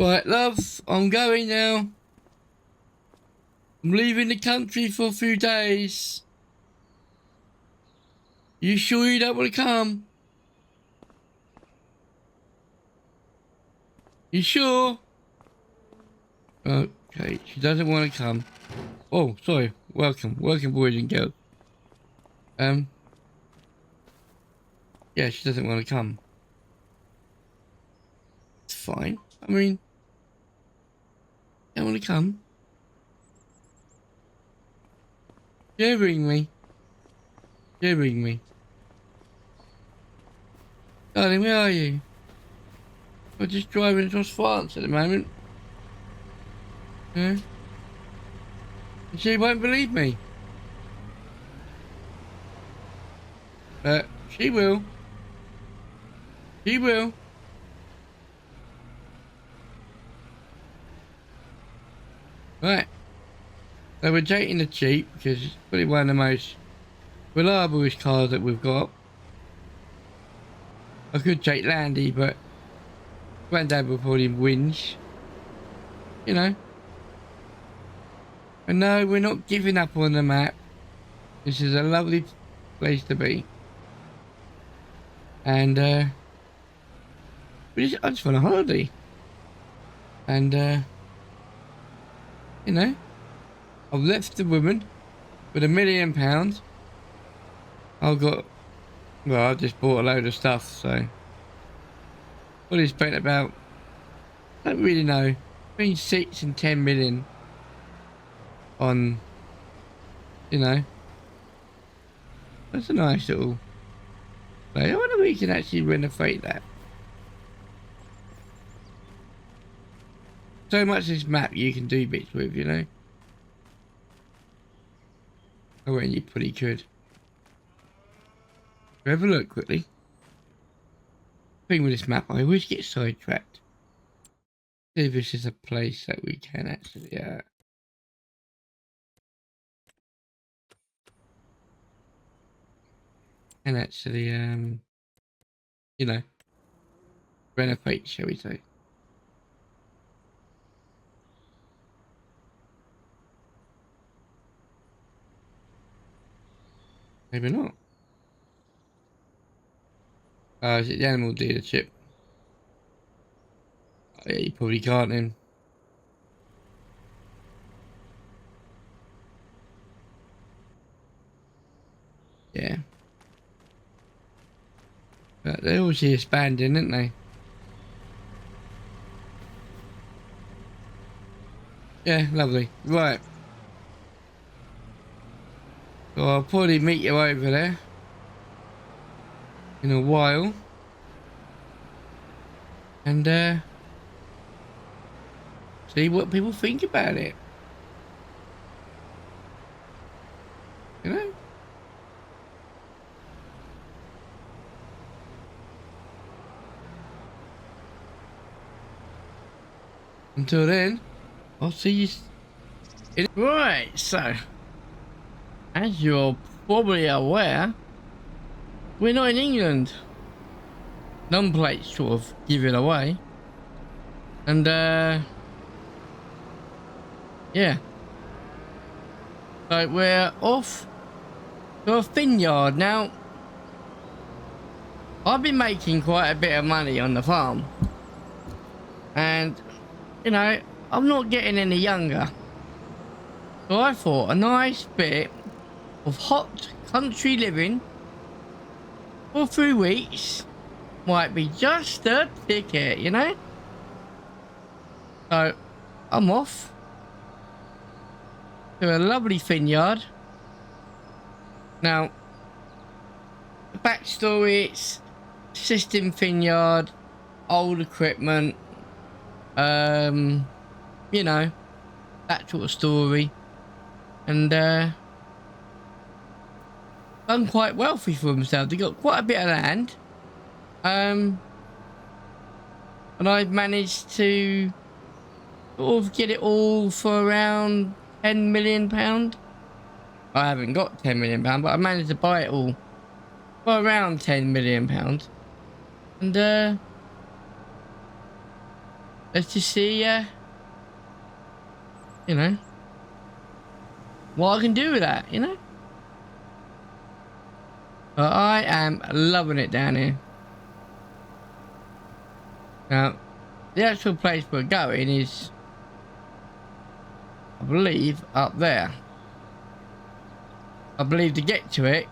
Right, love, I'm going now. I'm leaving the country for a few days. You sure you don't want to come? You sure? Okay, she doesn't want to come. Oh, sorry. Welcome, boys and girls. Yeah, she doesn't want to come. It's fine. I mean, don't want to come. Scaring me. Scaring me. Darling, where are you? I'm just driving across France at the moment. Yeah. And she won't believe me. But she will. She will. Right. So we're taking the Jeep because it's probably one of the most reliable cars that we've got. I could take Landy, but Granddad will probably whinge. You know. And no, we're not giving up on the map. This is a lovely place to be. And I just want a holiday. And you know, I've left the woman with £1 million. I just bought a load of stuff, so probably spent about, I don't really know, between 6 and 10 million on, you know, that's a nice little place. I wonder if we can actually renovate that. So much this map you can do bits with, you know. Oh, and you probably could. Have a look quickly. Thing with this map, I always get sidetracked. See if this is a place that we can actually you know, renovate, shall we say. Maybe not. Is it the animal dealership? Oh, yeah, you probably can't then. Yeah. But they're obviously expanding, aren't they? Yeah, lovely. Right. So I'll probably meet you over there in a while. And see what people think about it. You know? Until then, I'll see you. Right, so as you're probably aware, we're not in England. Numplates sort of give it away. And yeah. So we're off to a vineyard now. I've been making quite a bit of money on the farm. And you know, I'm not getting any younger. So I thought a nice bit of hot country living for a few weeks might be just a ticket, you know? So I'm off to a lovely vineyard. Now, the backstory, it's system vineyard, old equipment, you know, that sort of story. And done quite wealthy for themselves. They got quite a bit of land. And I've managed to sort of get it all for around £10 million. I haven't got £10 million, but I managed to buy it all for around £10 million. And let's just see, you know, what I can do with that, you know. But I am loving it down here. Now, the actual place we're going is, I believe, up there. I believe to get to it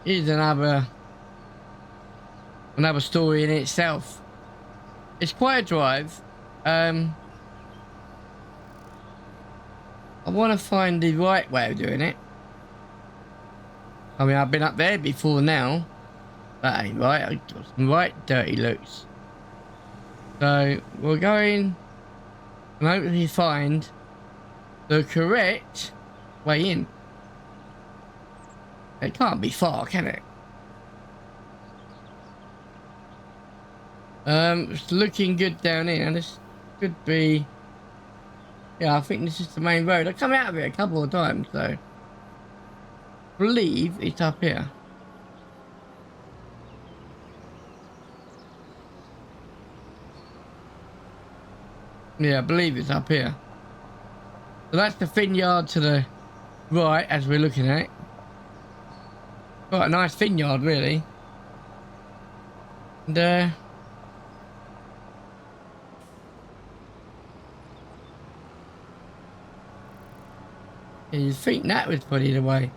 is another story in itself. It's quite a drive. I want to find the right way of doing it. I mean, I've been up there before now. That ain't right. I got some right dirty looks. So we're going and hopefully find the correct way in. It can't be far, can it? It's looking good down here. This could be. Yeah, I think this is the main road. I come out of it a couple of times, so I believe it's up here. Yeah, I believe it's up here. So that's the vineyard to the right as we're looking at it. Quite a nice vineyard, really. And you think that was probably the way.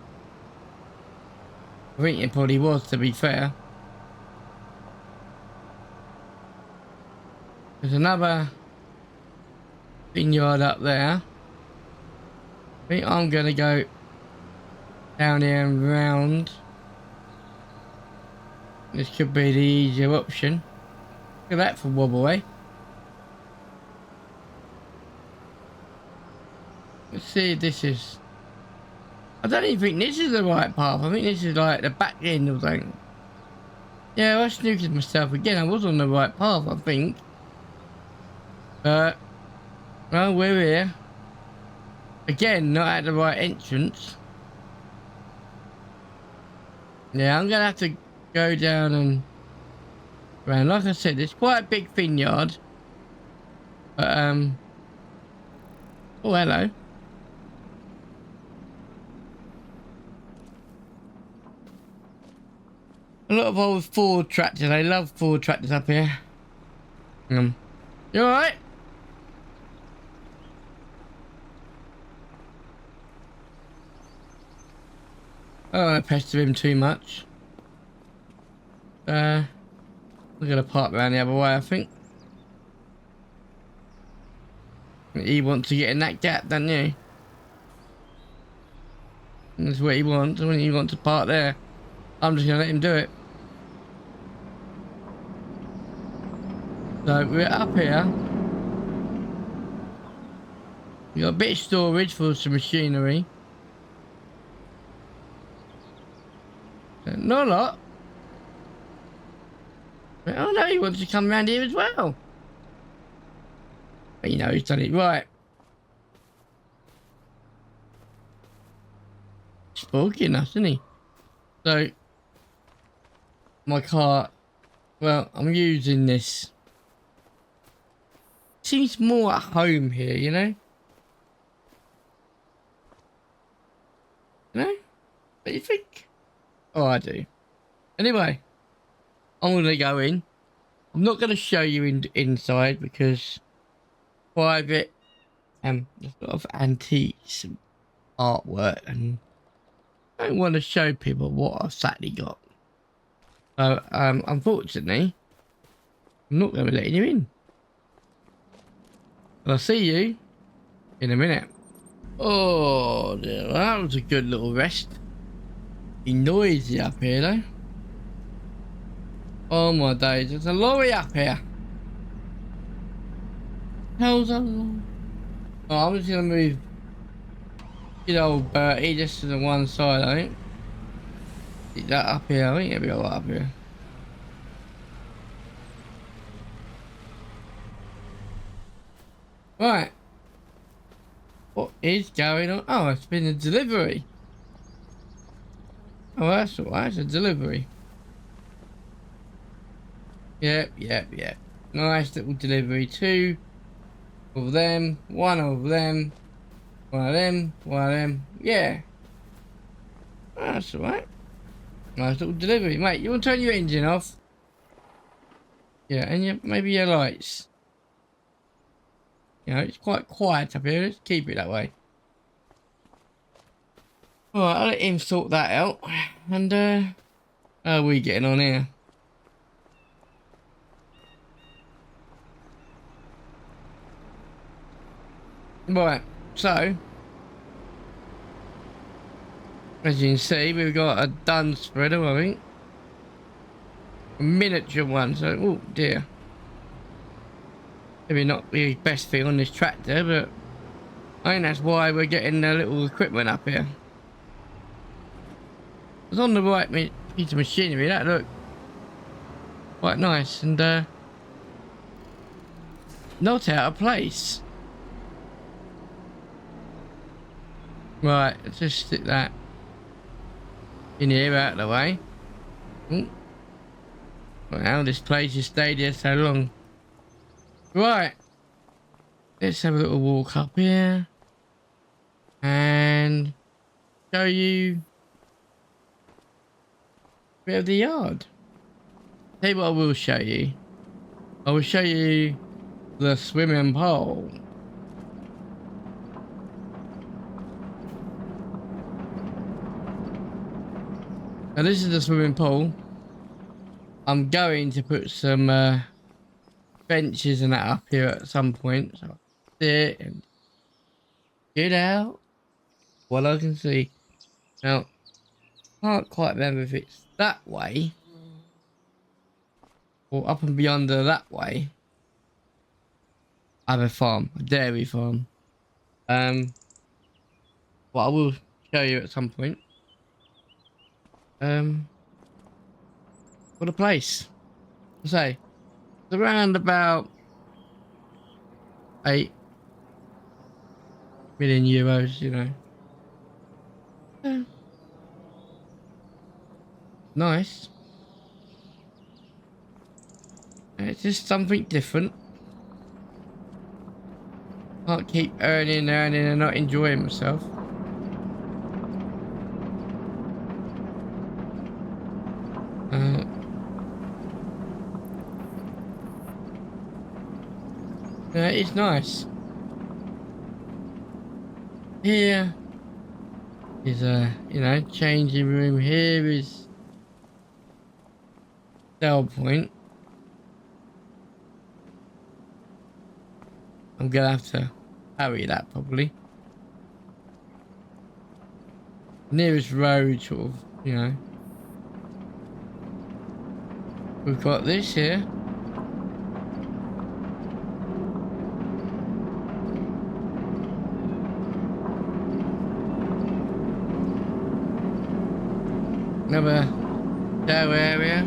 I think it probably was, to be fair. There's another vineyard up there. I think I'm gonna go down here and round. This could be the easier option. Look at that for wobble, eh? Let's see if this is. I don't even think this is the right path. I think this is like the back end of something. Yeah, I snooked myself again. I was on the right path, I think. But well, we're here. Again, not at the right entrance. Yeah, I'm gonna have to go down and around. Like I said, it's quite a big vineyard. But oh, hello. A lot of old Ford tractors. I love Ford tractors up here. You alright? I don't want to pester him too much. We're gonna park around the other way, I think. He wants to get in that gap, doesn't he? And that's what he wants. When he wants to park there, I'm just gonna let him do it. So we're up here. We got a bit of storage for some machinery. Not a lot. Oh no, he wants to come around here as well. But you know, he's done it right. Spoiling us, isn't he? So, my car, well, I'm using this. Seems more at home here, you know? You know? What do you think? Oh, I do. Anyway, I'm going to go in. I'm not going to show you inside because private and there's a lot of antiques and artwork, and I don't want to show people what I've sadly got. So, unfortunately, I'm not going to be letting you in. I'll see you in a minute. Oh dear, that was a good little rest. Be noisy up here though. Oh my days, there's a lorry up here. Hell's a lorry? Oh, I'm just gonna move good old Bertie just to the one side, I think. Get that up here, I think it'll be alright up here. Right. What is going on? Oh, it's been a delivery. Oh, that's alright. It's a delivery. Yep. Nice little delivery. Two of them, one of them, one of them, one of them. Yeah, that's all right. Nice little delivery, mate. You want to turn your engine off? Yeah, and maybe your lights. You know, it's quite quiet up here. Let's keep it that way. All right, I'll let him sort that out. And how are we getting on here? Right, so as you can see, we've got a dun spreader, I think. A miniature one, so oh dear. Maybe not the best thing on this tractor, but I think that's why we're getting the little equipment up here. It's on the right piece of machinery, that look quite nice and not out of place. Right, let's just stick that in here out of the way. Well, this place has stayed here so long. Right, let's have a little walk up here and show you a bit of the yard. Tell you what I will show you. I will show you the swimming pool. Now this is the swimming pool. I'm going to put some benches and that up here at some point. So I'll sit and get out what I can see. Now, I can't quite remember if it's that way or up and beyond that way. I have a farm, a dairy farm. But I will show you at some point. What a place. I say it's around about €8 million, you know. Yeah. Nice. It's just something different. Can't keep earning and not enjoying myself. Yeah, it's nice. Here is a, changing room. Here is sell point. I'm gonna have to hurry that probably. Nearest road, sort of, We've got this here. Another tower area.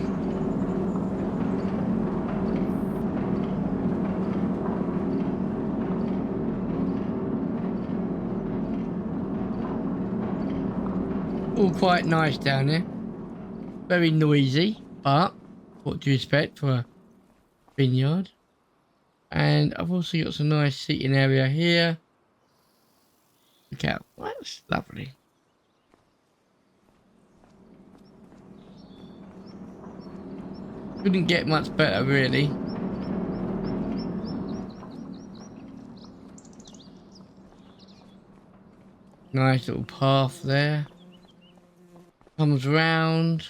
All quite nice down there. Very noisy, but what do you expect for a vineyard? And I've also got some nice seating area here. Look out, that's lovely. Couldn't get much better, really. Nice little path there. Comes round.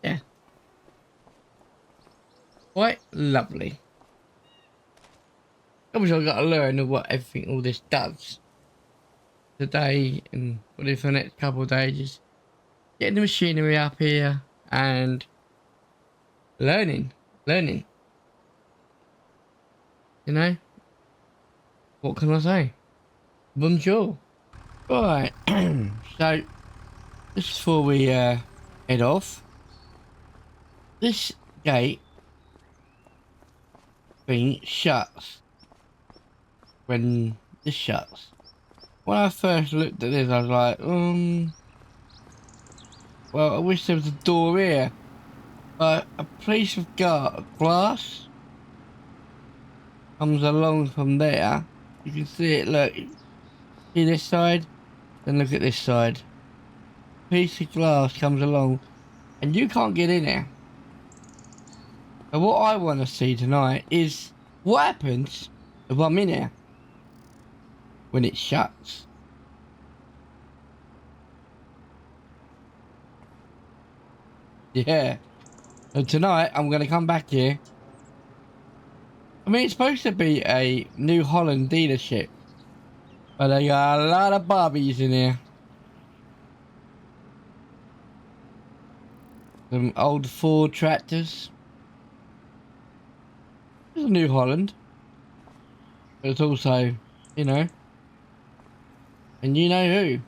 Yeah. Quite lovely. Obviously I've got to learn what everything all this does today, and probably for the next couple of days, just getting the machinery up here and learning. What can I say? Bonjour. Right. So just before we head off, this gate thing shuts when this shuts. When I first looked at this, I was like, Well, I wish there was a door here. But a piece of glass comes along from there. You can see it, look. See this side? Then look at this side. Piece of glass comes along and you can't get in there. So what I want to see tonight is what happens if I'm in here when it shuts. Yeah. So tonight I'm going to come back here. I mean, it's supposed to be a New Holland dealership, but they got a lot of Barbies in here. Some old Ford tractors. It's a New Holland. But it's also, you know, and you know who.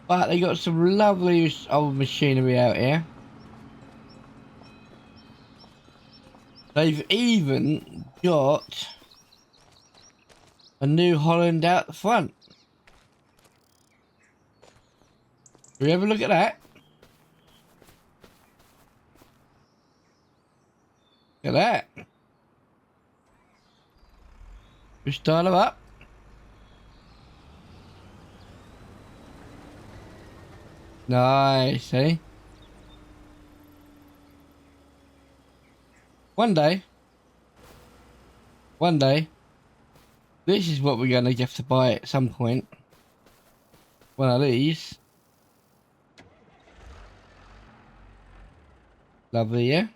But they got some lovely old machinery out here. They've even got a New Holland out the front. Will you ever look at that? Look at that. We start them up. Nice, eh? One day, this is what we're gonna have to buy at some point. One of these. Lovely, yeah?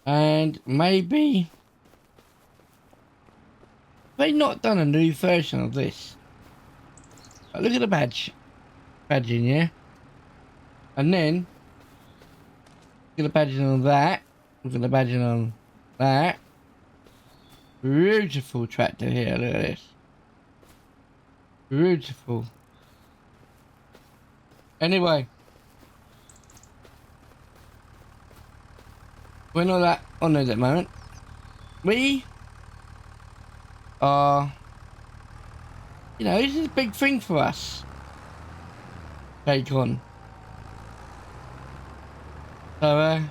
And maybe they've not done a new version of this. Look at the badging, yeah? And then look at the badging on that. Look at the badging on that. Beautiful tractor here, look at this. Beautiful. Anyway, we're not that on it at the moment. We are, you know, this is a big thing for us. Take on. So,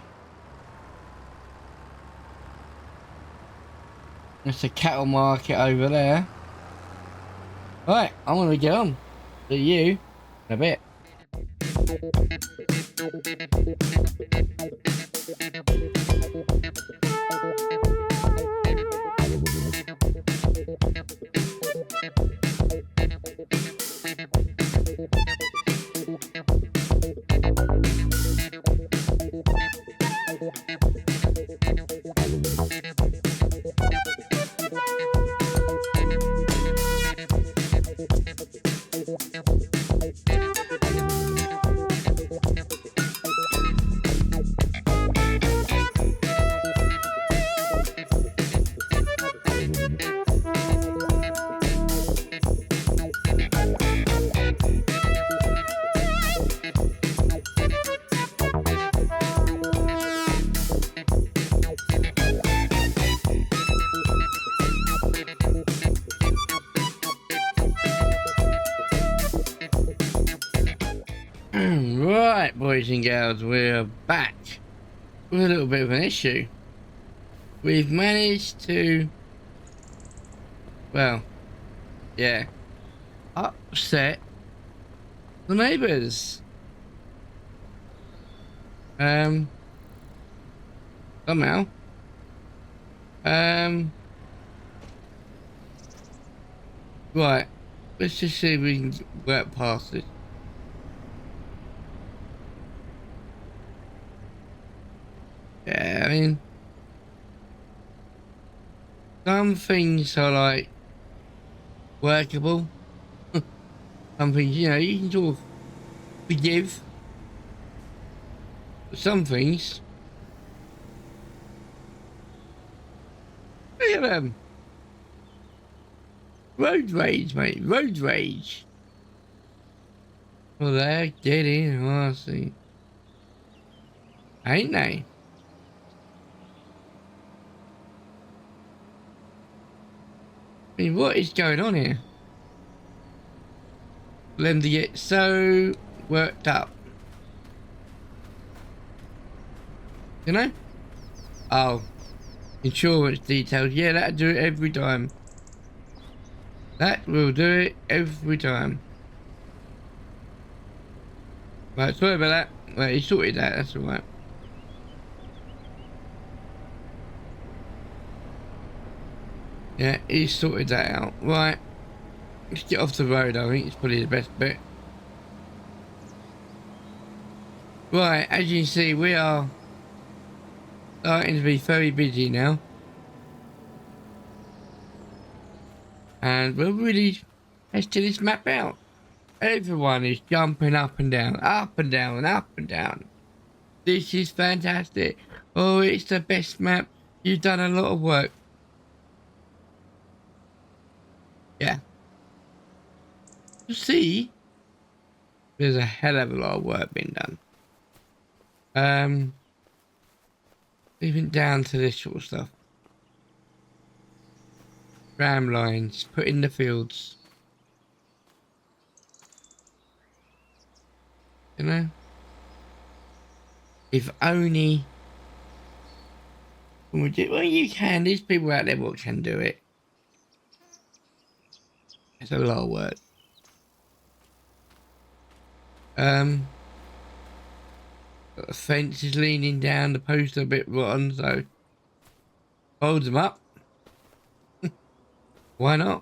there's a cattle market over there. Right, I'm gonna get on. See you in a bit. Right, boys and girls, we're back with a little bit of an issue. We've managed to, well, yeah, upset the neighbours. Somehow. Right, let's just see if we can work past this. Yeah, I mean, some things are like workable. Some things, you know, you can sort of forgive. But some things, look at them. Road rage, mate, road rage. Well, they're getting arsey, ain't they? I mean, what is going on here? For them to get so worked up. You know? Oh, insurance details. Yeah, that'll do it every time. That will do it every time. Right, sorry about that. Right, he sorted that. That's all right. Yeah, he sorted that out. Right, let's get off the road. I think it's probably the best bet. Right, as you can see, we are starting to be very busy now. And we're really testing this map out. Everyone is jumping up and down, up and down, up and down. This is fantastic. Oh, it's the best map. You've done a lot of work. Yeah. You see, there's a hell of a lot of work being done. Even down to this sort of stuff. Ram lines, put in the fields. You know? If only... Well, you can. There's people out there what can do it. It's a lot of work. The fence is leaning down, the posts are a bit rotten, so fold them up. Why not?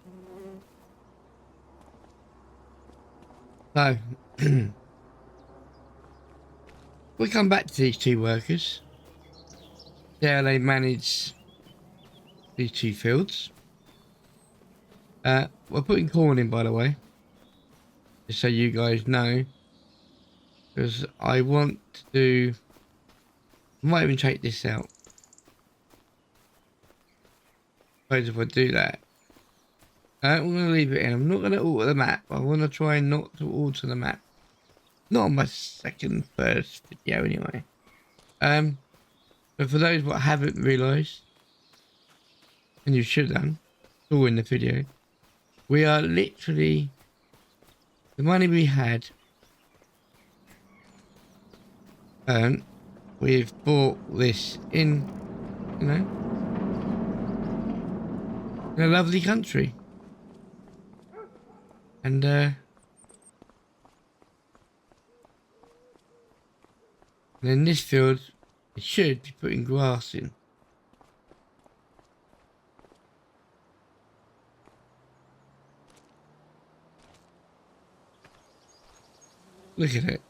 So we come back to these two workers. See how they manage these two fields. We're putting corn in, by the way, just so you guys know, because I want to do. I might even take this out. Suppose if I do that, I'm going to leave it in. I'm not going to alter the map. I want to try not to alter the map. Not on my first video anyway. But for those what haven't realised, and you should have, it's all in the video, we are literally, the money we had earned, we've bought this in, you know, in a lovely country. And in this field, it should be putting grass in. Look at it.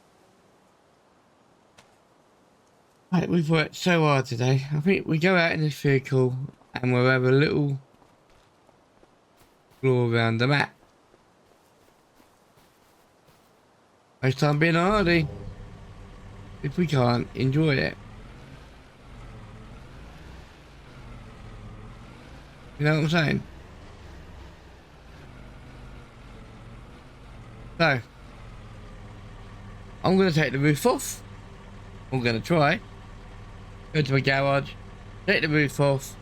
Right, we've worked so hard today. I think we go out in this vehicle and we'll have a little explore around the map. Most time being hardy. If we can't enjoy it. You know what I'm saying? So, I'm going to take the roof off. I'm going to try. Go to my garage, take the roof off,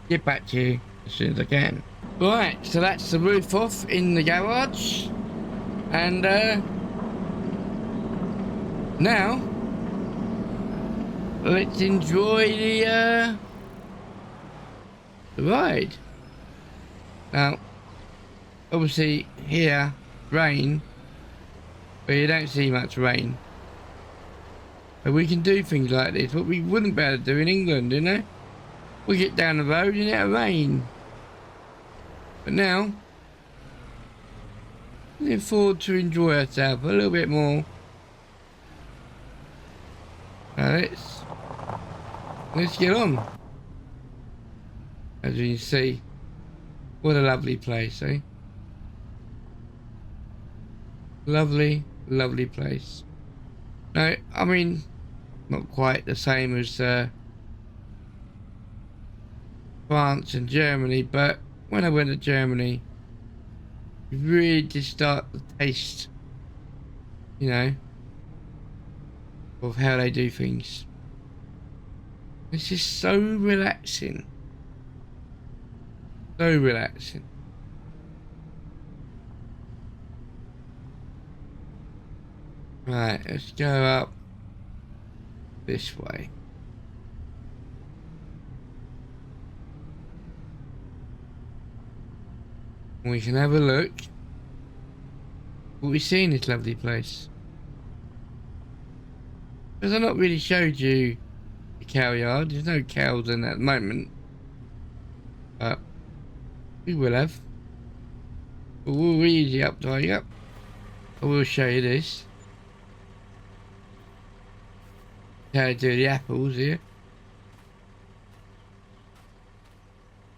get back to you as soon as I can. Right, so that's the roof off in the garage. And now, let's enjoy the ride. Now, obviously here, rain, but you don't see much rain. But we can do things like this, what we wouldn't be able to do in England, you know? We get down the road and it'll rain. But now, we can afford to enjoy ourselves a little bit more. Let's get on. As you can see, what a lovely place, eh? Lovely, lovely place. No, I mean, not quite the same as France and Germany, but when I went to Germany, you really did start to taste, you know, of how they do things. It's just so relaxing. So relaxing. Right, let's go up this way. We can have a look what we see in this lovely place. Because I've not really showed you the cow yard. There's no cows in at the moment. But we will have. But we'll easy up, dry up. I will show you this. How to do the apples here.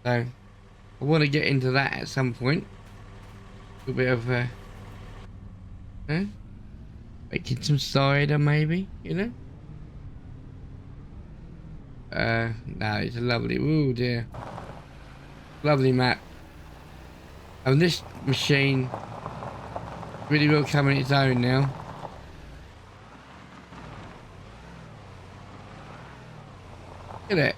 So I want to get into that at some point. A bit of making some cider maybe, you know. No, it's a lovely, oh dear, lovely map. And this machine really will come in its own now. Look at it.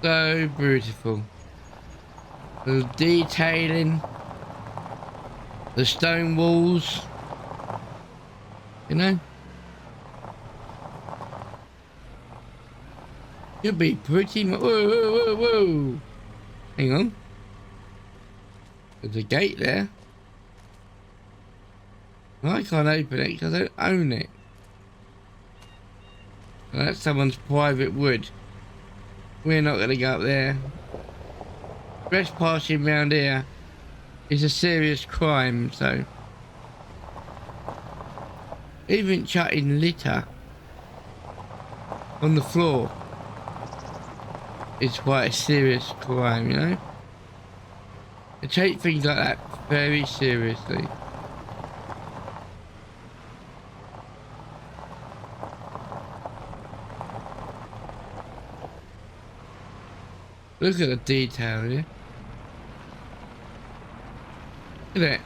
So beautiful. The detailing, the stone walls, you know. Could be pretty much. Whoa, whoa, whoa, whoa. Hang on. There's a gate there. I can't open it because I don't own it. Well, that's someone's private wood. We're not going to go up there. Trespassing round here is a serious crime, so. Even chucking litter on the floor is quite a serious crime, you know? I take things like that very seriously. Look at the detail here. Look at it.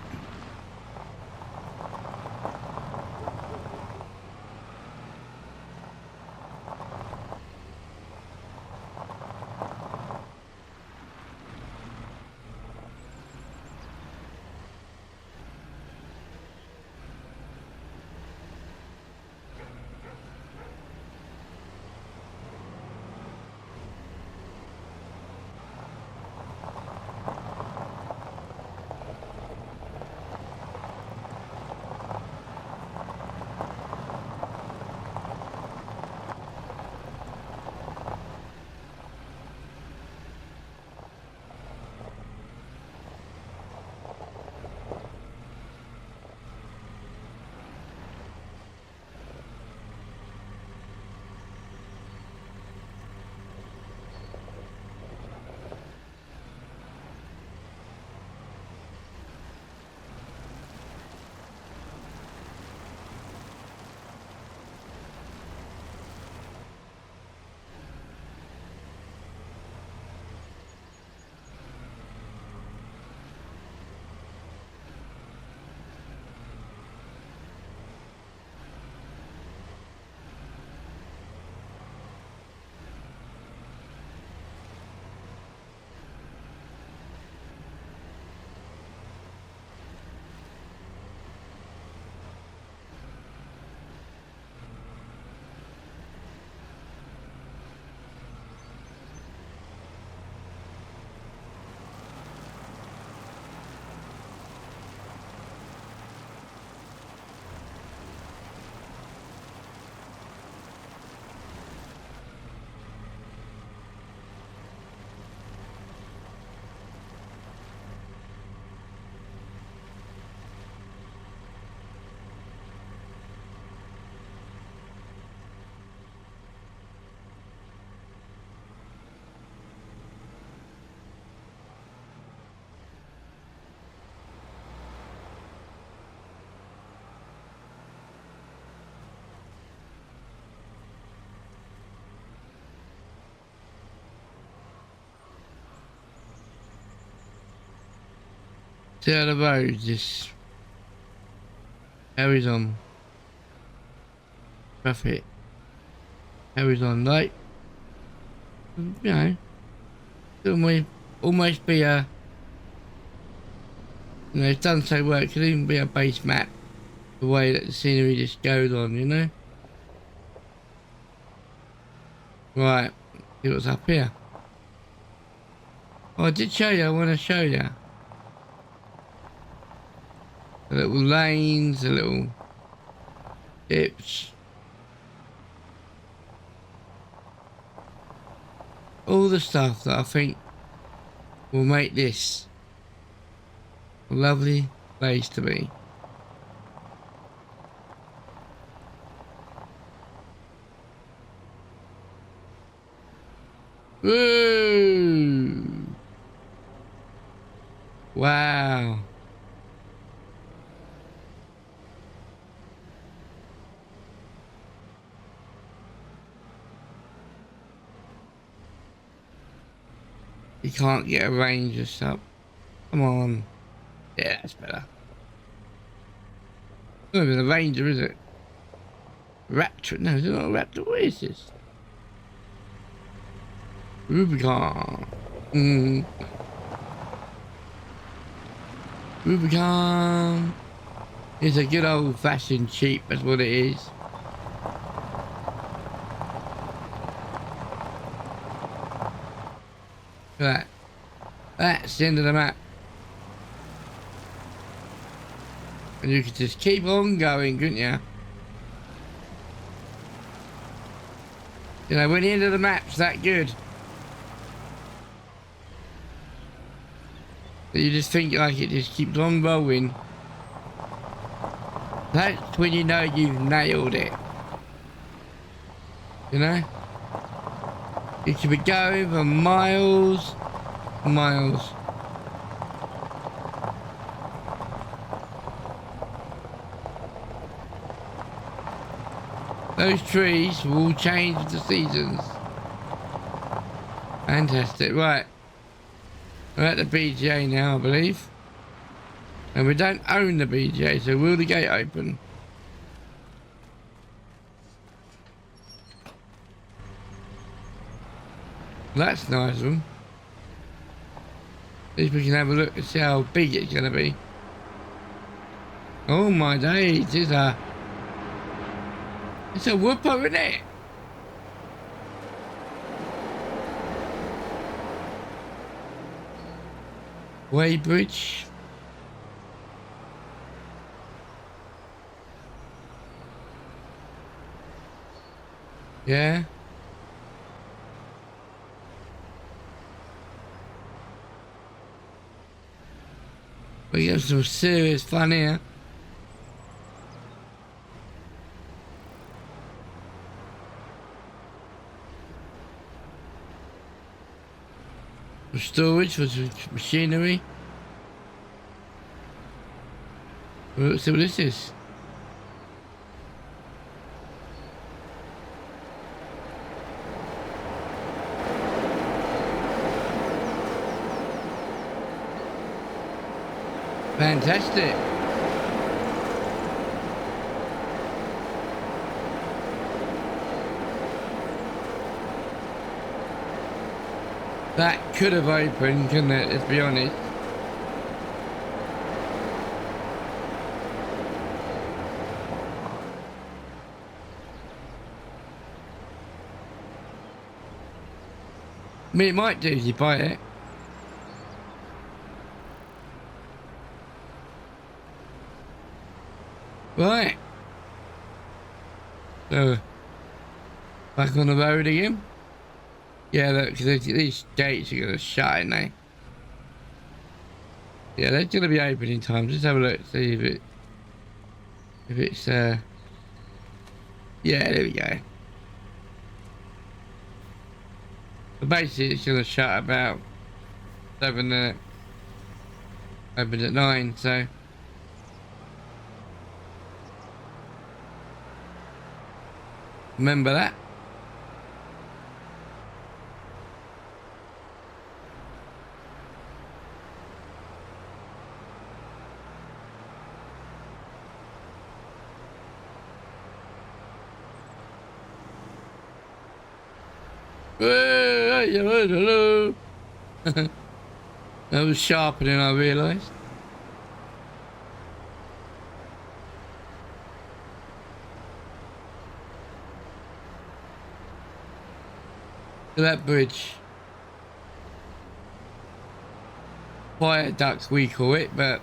See how the road just carries on. Traffic carries on, like, you know, it might almost be a, you know, it's done so well, it could even be a base map, the way that the scenery just goes on, you know. Right. See what's up here. Oh, I did show you. I want to show you. The little lanes, the little dips. All the stuff that I think will make this a lovely place to be. Woo! Wow. You can't get a range of stuff. Come on. Yeah, that's better. Not even a Ranger, is it? Raptor? No, it's not a Raptor. What is this? Rubicon. Rubicon. It's a good old fashioned cheap, that's what it is. Look at that. That's the end of the map. And you could just keep on going, couldn't you? You know, when the end of the map's that good, that you just think like it just keeps on rolling. That's when you know you've nailed it. You know? You could be going for miles and miles. Those trees will all change with the seasons. Fantastic. Right. We're at the BGA now, I believe. And we don't own the BGA, so will the gate open? That's nice of them. At least we can have a look and see how big it's going to be. Oh my days, it's a whooper, isn't it? Weybridge. Yeah. We have some serious fun here. For storage, for machinery. Let's see what this is. Fantastic. That could have opened, couldn't it? Let's be honest. I mean, it might do if you buy it. Right. So, back on the road again. Yeah, look, these gates are going to shut, aren't they? Yeah, they're going to be open in time. Just have a look, see if it's, yeah, there we go. But basically, it's going to shut about 7, open at 9, so. Remember that. Hello. That was sharper than I realised. to that bridge. Viaduct we call it, but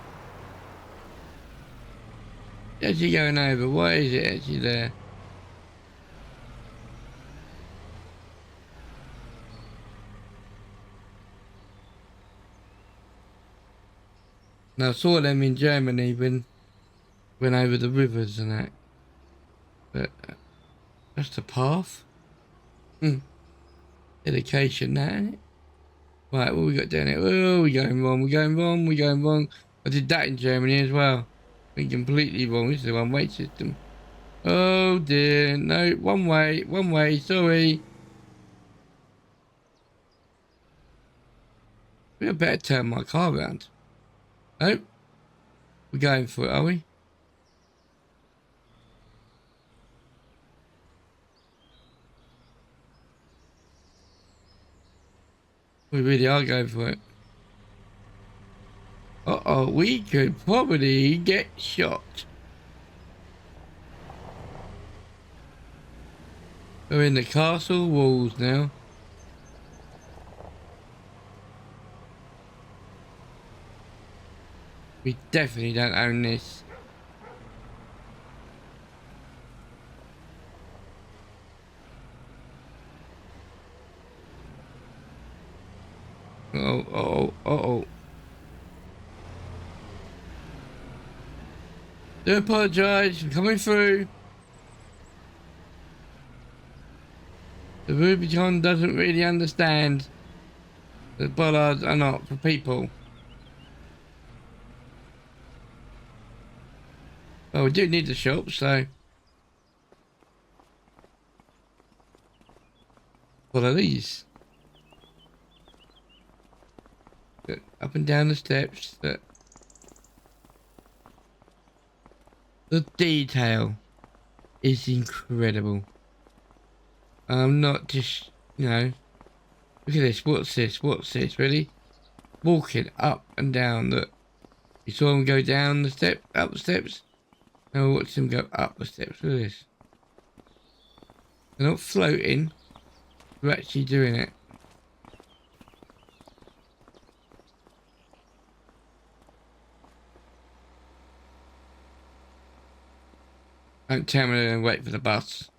it's actually going over. Why is it actually there? Now I saw them in Germany when went over the rivers and that. But that's the path. Dedication, that ain't it? Right, what we got down here? Oh, we're going wrong. We're going wrong. We're going wrong. I did that in Germany as well. Been completely wrong. This is a one-way system. Oh dear. No, one way. One way. Sorry. We better turn my car around. Nope. We're going for it, are we? We really are going for it. Uh-oh, we could probably get shot. We're in the castle walls now. We definitely don't own this. Uh-oh, uh-oh, uh-oh. Do apologise for coming through. The Rubicon doesn't really understand that bollards are not for people. Well, we do need the shop, so... What are these? Up and down the steps. The detail is incredible. I'm not just, you know... Look at this. What's this? What's this? Ready? Walking up and down. Look. You saw him go down the step, up the steps. Now watch him go up the steps. Look at this. They're not floating. We're actually doing it. Don't tell me they're going to wait for the bus.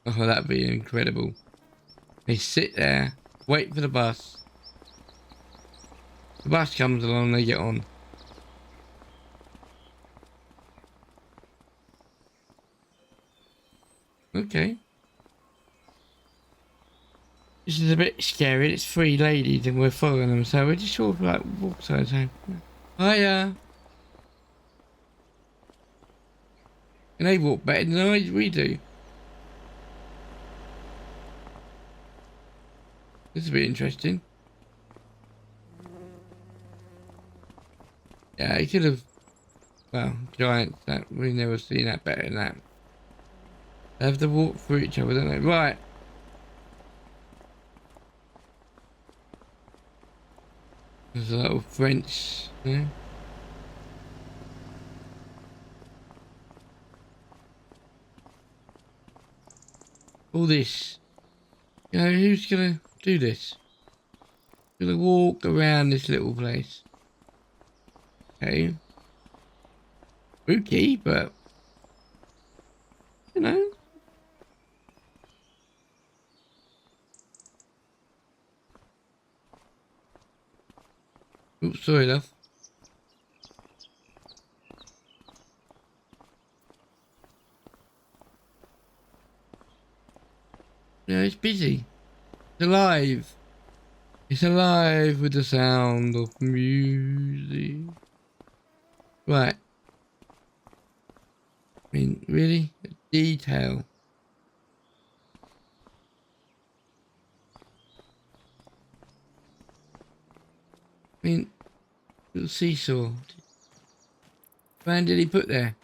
Oh, that'd be incredible. They sit there, wait for the bus. The bus comes along, they get on. Okay. This is a bit scary. It's three ladies and we're following them, so we're just sort of like walk sides home. Hiya. And they walk better than we do. This is a bit interesting. Yeah, he could have. Well, giants. That we've never seen that better than that. They have to walk through each other, don't they? Right. There's a little French. Yeah. All this. You know, who's gonna do this? Gonna walk around this little place. Okay. Spooky, but you know. Oops, sorry, love. Yeah, it's busy. It's alive. It's alive with the sound of music. Right. I mean, really? Detail. I mean, little seesaw. When did he put there?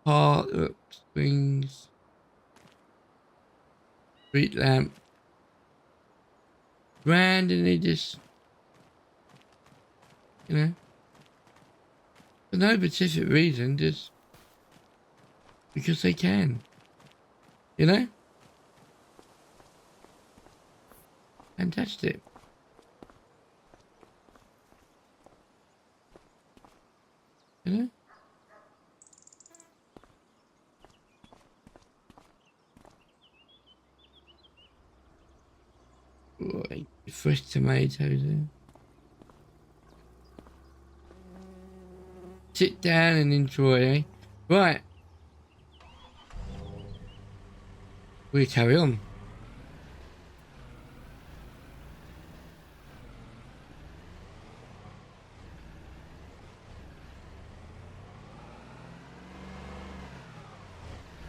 Heart, springs. Street lamp. Randomly just, you know, for no specific reason, just because they can, you know? Fantastic. You know? Right, fresh tomatoes there. Sit down and enjoy, eh? Right. We carry on.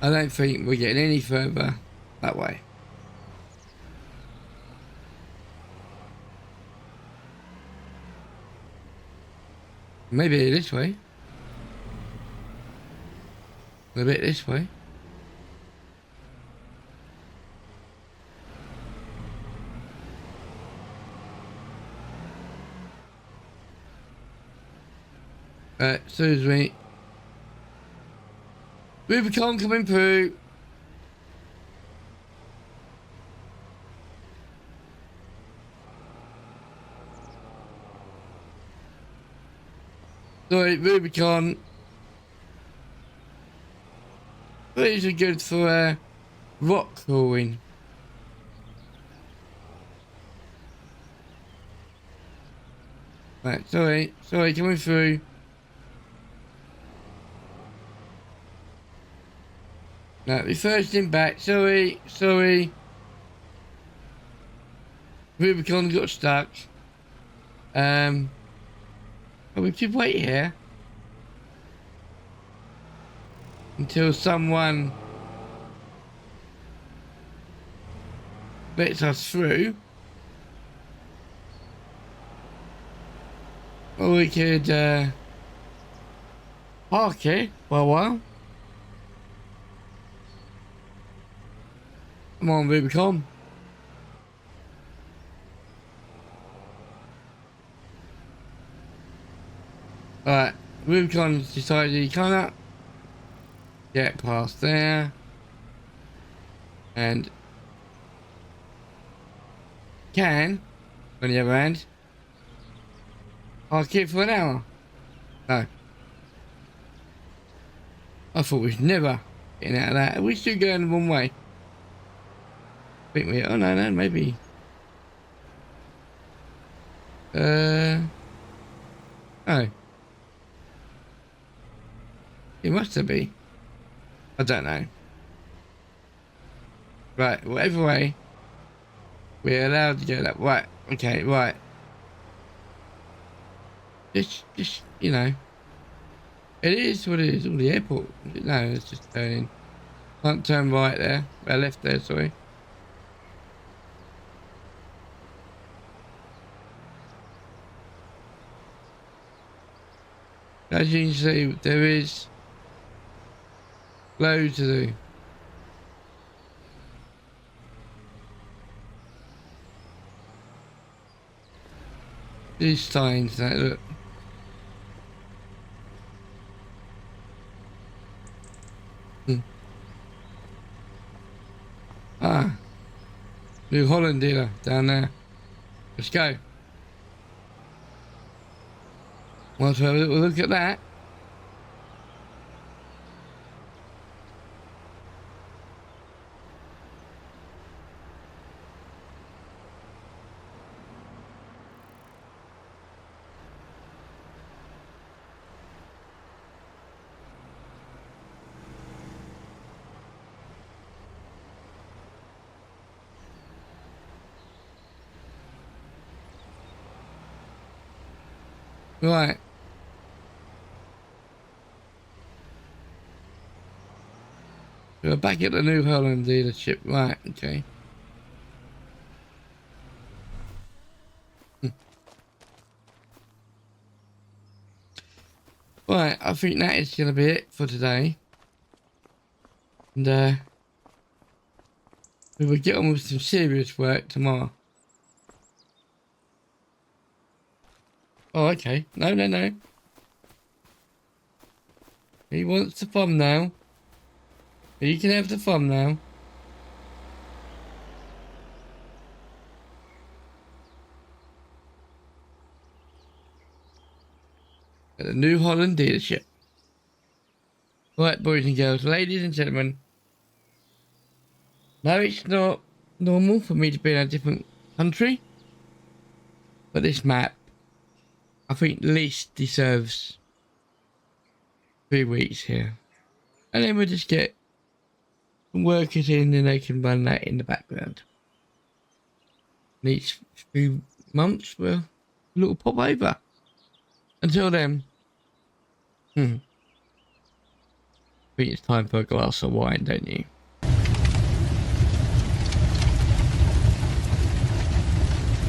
I don't think we're getting any further that way. Maybe this way. A bit this way. Excuse me. Rubicon coming through. Sorry, Rubicon. These are good for rock crawling. Right, sorry, coming through. No, reversing back. Sorry. Rubicon got stuck. We should wait here until someone lets us through. Or we could park here for a while. Come on, Rubicon. Alright, Rubicon's decided he can't get past there. And can, on the other hand, park it for an hour. No. I thought we was never getting out of that. Are we still going the wrong way? I think we, oh no, maybe. Oh. It must have been. I don't know. Right, whatever way. We're allowed to go that way. Right, okay, right. Just, you know. It is what it is. Oh, the airport. No, it's just turning. Can't turn right there. Left there, sorry. As you can see, there is loads to do. These signs that look. Ah, New Holland dealer down there. Let's go. Want to have a little look at that? Right. We're back at the New Holland dealership. Right, okay. Right, I think that is going to be it for today. And we will get on with some serious work tomorrow. Oh, okay. No. He wants the thumbnail. You can have the thumbnail. at the New Holland dealership. Right, boys and girls, ladies and gentlemen. No, it's not normal for me to be in a different country. But this map, I think, at least deserves 3 weeks here. And then we'll just get some workers in and they can run that in the background. And each few months, we'll a little pop over. Until then, I think it's time for a glass of wine, don't you?